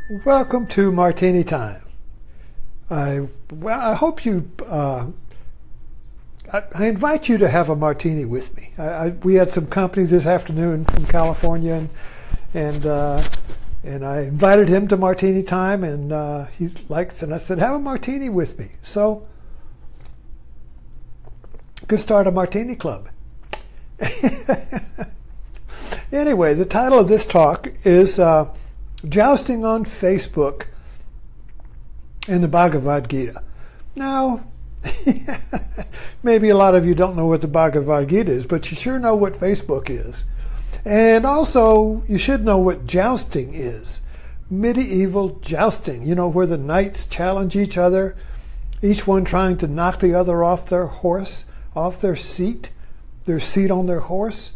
Welcome to Martini Time. I hope you. I invite you to have a martini with me. We had some company this afternoon from California, and I invited him to Martini Time, and he likes. And I said, have a martini with me. So, could start a martini club. Anyway, the title of this talk is Jousting on Facebook and the Bhagavad Gita. Now, maybe a lot of you don't know what the Bhagavad Gita is, but you sure know what Facebook is. And also, you should know what jousting is. Medieval jousting, you know, where the knights challenge each other, each one trying to knock the other off their horse, off their seat on their horse.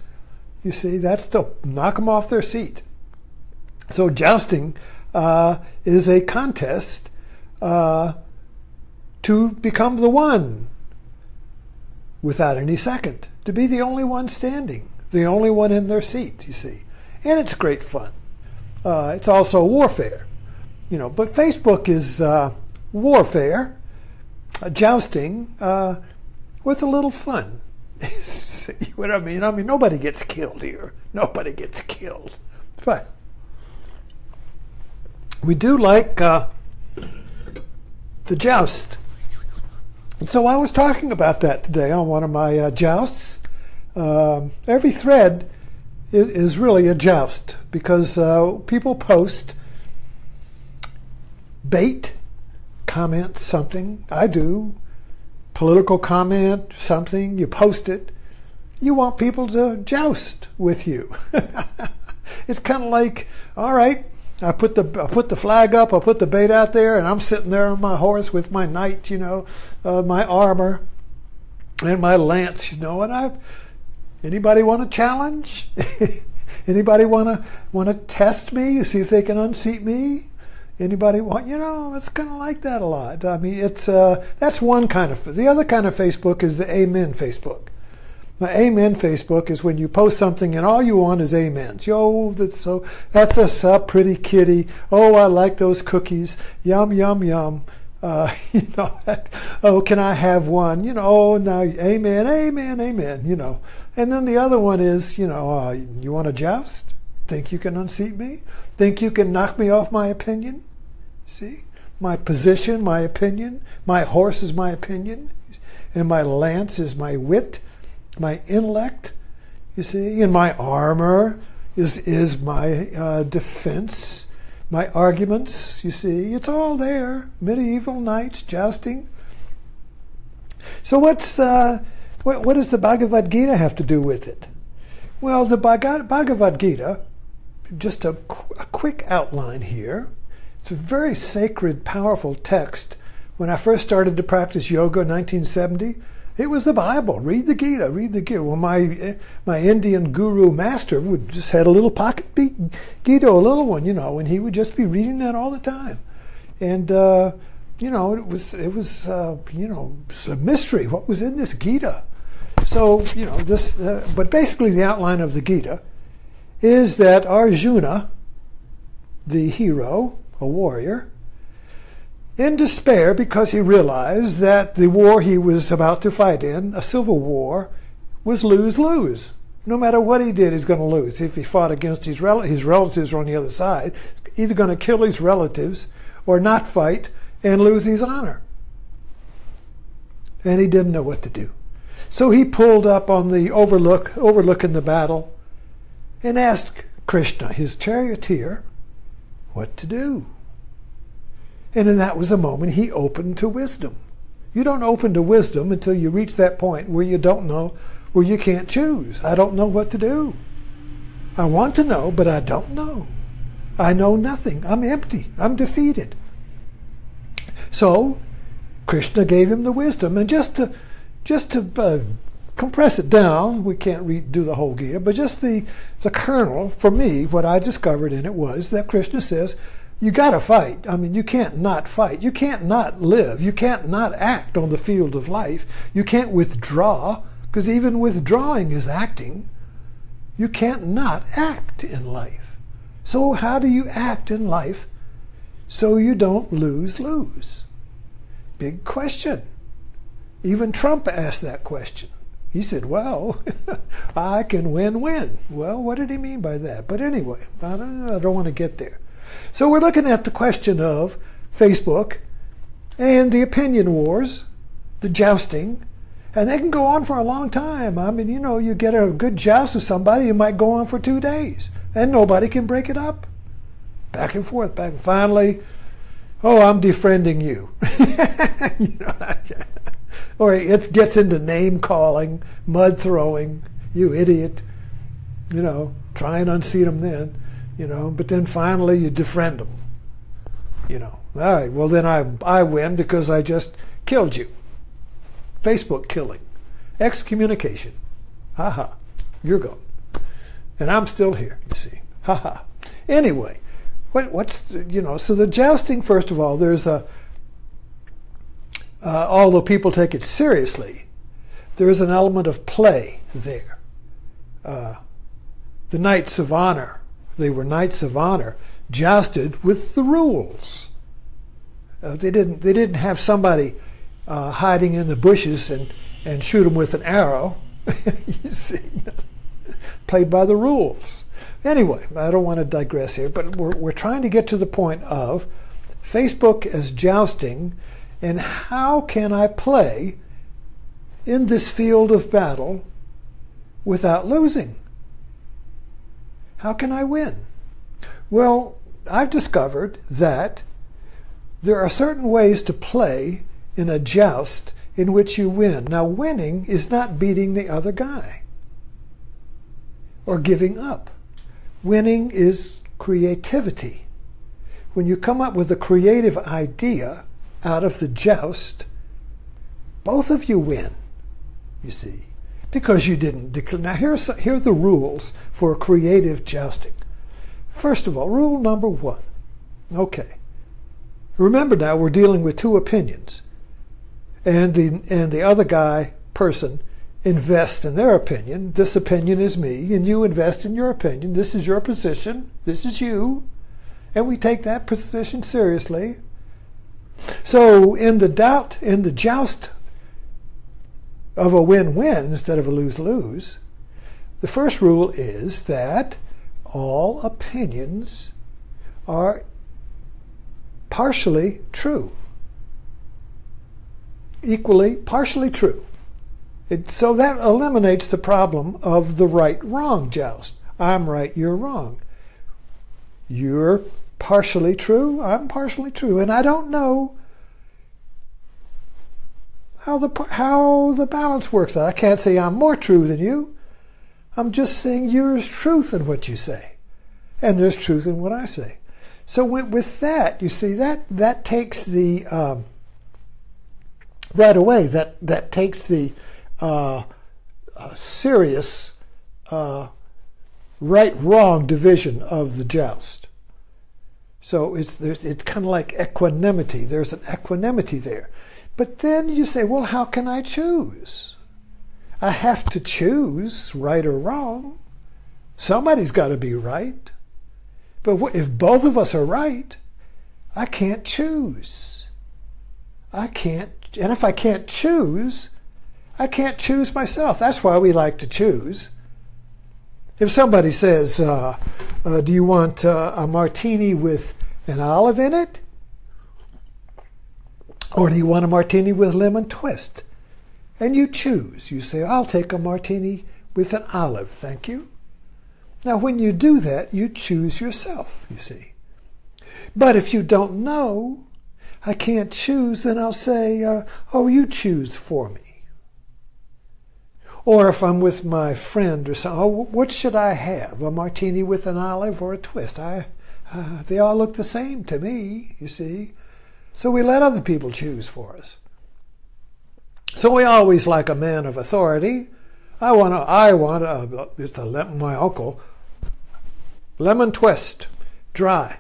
You see, that's to knock them off their seat. So jousting is a contest to become the one without any second, to be the only one standing, the only one in their seat, you see. And it's great fun. It's also warfare, you know, but Facebook is warfare, jousting with a little fun. See what I mean? I mean, nobody gets killed here. Nobody gets killed. But we do like the joust. And so I was talking about that today on one of my jousts. Every thread is really a joust because people post, bait, comment something. I do. Political comment, something, you post it. You want people to joust with you. It's kind of like, all right, I put the flag up, I put the bait out there, and I'm sitting there on my horse with my knight, you know, my armor and my lance, you know, and anybody want to challenge? Anybody want to test me, see if they can unseat me? Anybody want, you know, it's kind of like that a lot. I mean, it's that's one kind of. The other kind of Facebook is the Amen Facebook. Now, Amen Facebook is when you post something and all you want is amens. Yo, that's a pretty kitty. Oh, I like those cookies. Yum, yum, yum. You know, oh, can I have one? You know, oh, now, amen, amen, amen, you know. And then the other one is, you know, you want to joust? Think you can unseat me? Think you can knock me off my opinion? See? My position, my opinion. My horse is my opinion. And my lance is my wit, my intellect. You see? And my armor is my defense, my arguments. You see? It's all there. Medieval knights jousting. So what does the Bhagavad Gita have to do with it? Well, the Bhagavad Gita, just a quick outline here. It's a very sacred, powerful text. When I first started to practice yoga in 1970, it was the Bible. Read the Gita, read the Gita. Well, my Indian guru master would just had a little pocket Gita, a little one, you know, and he would just be reading that all the time. And you know, it was you know, it's a mystery. What was in this Gita? So, you know, this. But basically, the outline of the Gita is that Arjuna, the hero, a warrior, in despair because he realized that the war he was about to fight in, a civil war, was lose-lose. No matter what he did, he's going to lose. If he fought against his relatives are on the other side, either going to kill his relatives or not fight and lose his honor. And he didn't know what to do. So he pulled up on the overlooking the battle, and asked Krishna, his charioteer, what to do. And in that was a moment he opened to wisdom. You don't open to wisdom until you reach that point where you don't know, where you can't choose. I don't know what to do. I want to know, but I don't know. I know nothing. I'm empty. I'm defeated. So Krishna gave him the wisdom. And just to compress it down, we can't do the whole Gita, but just the kernel, for me, what I discovered in it was that Krishna says, you got to fight. I mean, you can't not fight. You can't not live. You can't not act on the field of life. You can't withdraw, because even withdrawing is acting. You can't not act in life. So how do you act in life so you don't lose-lose? Big question. Even Trump asked that question. He said, well, I can win-win. Well, what did he mean by that? But anyway, I don't want to get there. So we're looking at the question of Facebook and the opinion wars, the jousting, and they can go on for a long time. I mean, you know, you get a good joust with somebody, it might go on for 2 days, and nobody can break it up. Back and forth, back and finally, oh, I'm defriending you. You know, or it gets into name calling, mud throwing, you idiot, you know, try and unseat them then, you know, but then finally you defriend them, you know. All right, well then I win because I just killed you. Facebook killing, excommunication, ha, you're gone. And I'm still here, you see, ha. Anyway, what's, you know, so the jousting, first of all, there's a, although people take it seriously, there is an element of play there. The Knights of Honor, they were Knights of Honor, jousted with the rules. They didn't have somebody hiding in the bushes and shoot them with an arrow. You see, played by the rules. Anyway, I don't want to digress here, but we're trying to get to the point of Facebook as jousting. And how can I play in this field of battle without losing? How can I win? Well, I've discovered that there are certain ways to play in a joust in which you win. Now, winning is not beating the other guy or giving up. Winning is creativity. When you come up with a creative idea out of the joust, both of you win, you see, because you didn't declare. Now here are the rules for creative jousting. First of all, rule number 1. Okay. Remember now, we're dealing with 2 opinions. And the other person invests in their opinion. This opinion is me, and you invest in your opinion. This is your position. This is you. And we take that position seriously. So in the joust of a win-win instead of a lose-lose, the first rule is that all opinions are partially true. Equally, partially true. So that eliminates the problem of the right-wrong joust. I'm right, you're wrong. You're partially true, I'm partially true, and I don't know how the balance works out. I can't say I'm more true than you. I'm just saying there's truth in what you say, and there's truth in what I say. So with that, you see, that takes the right away. That takes the serious right-wrong division of the joust. So it's kind of like equanimity. There's an equanimity there. But then you say, well, how can I choose? I have to choose right or wrong. Somebody's got to be right. But if both of us are right, I can't choose. I can't. And if I can't choose, I can't choose myself. That's why we like to choose. If somebody says, do you want a martini with an olive in it? Or do you want a martini with lemon twist? And you choose. You say, I'll take a martini with an olive, thank you. Now, when you do that, you choose yourself, you see. But if you don't know, I can't choose, then I'll say, oh, you choose for me. Or if I'm with my friend or something, oh, what should I have? A martini with an olive or a twist? They all look the same to me, you see. So we let other people choose for us. So we always like a man of authority. I want my uncle, lemon twist, dry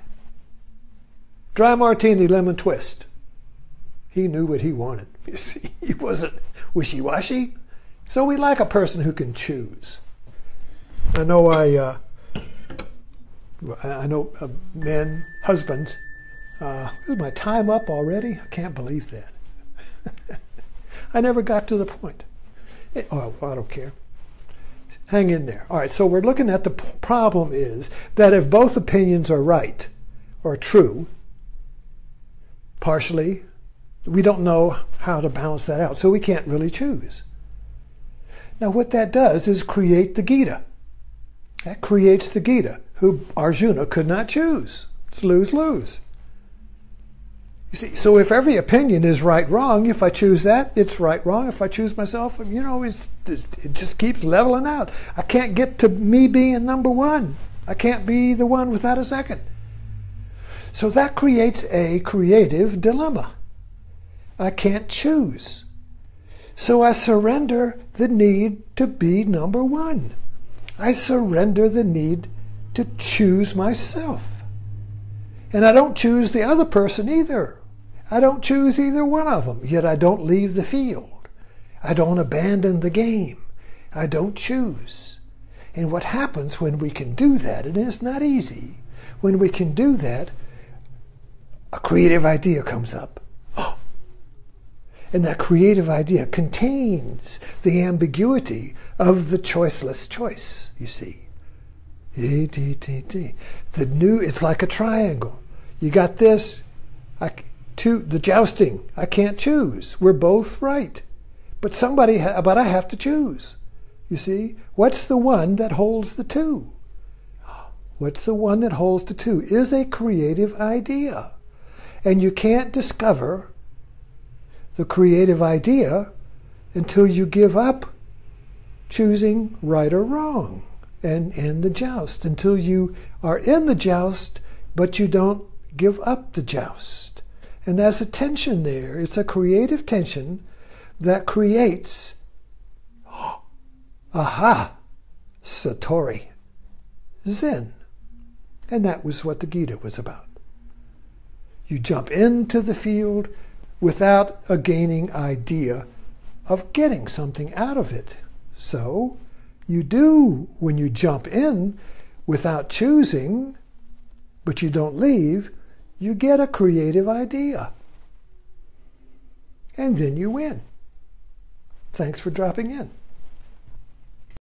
martini, lemon twist. He knew what he wanted. You see, he wasn't wishy-washy. So we like a person who can choose. I know men, husbands, Is my time up already? I can't believe that. I never got to the point. Oh, I don't care. Hang in there. All right, so we're looking at the problem is that if both opinions are right or true, partially, we don't know how to balance that out, so we can't really choose. Now what that does is create the Gita. That creates the Gita, who Arjuna could not choose. It's lose-lose. You see, so if every opinion is right-wrong, if I choose that, it's right-wrong. If I choose myself, you know, it just keeps leveling out. I can't get to me being number one. I can't be the one without a second. So that creates a creative dilemma. I can't choose. So I surrender the need to be number one. I surrender the need to choose myself. And I don't choose the other person either. I don't choose either one of them, yet I don't leave the field. I don't abandon the game. I don't choose. And what happens when we can do that, and it's not easy, when we can do that, a creative idea comes up. Oh. And that creative idea contains the ambiguity of the choiceless choice, you see. The new, it's like a triangle. You got this, the jousting, I can't choose. We're both right. But but I have to choose. You see, what's the one that holds the two? What's the one that holds the two is a creative idea. And you can't discover the creative idea until you give up choosing right or wrong and in the joust, until you are in the joust, but you don't give up the joust. And there's a tension there. It's a creative tension that creates, aha, Satori, Zen. And that was what the Gita was about. You jump into the field without a gaining idea of getting something out of it. So you do, when you jump in without choosing, but you don't leave, you get a creative idea. And then you win. Thanks for dropping in.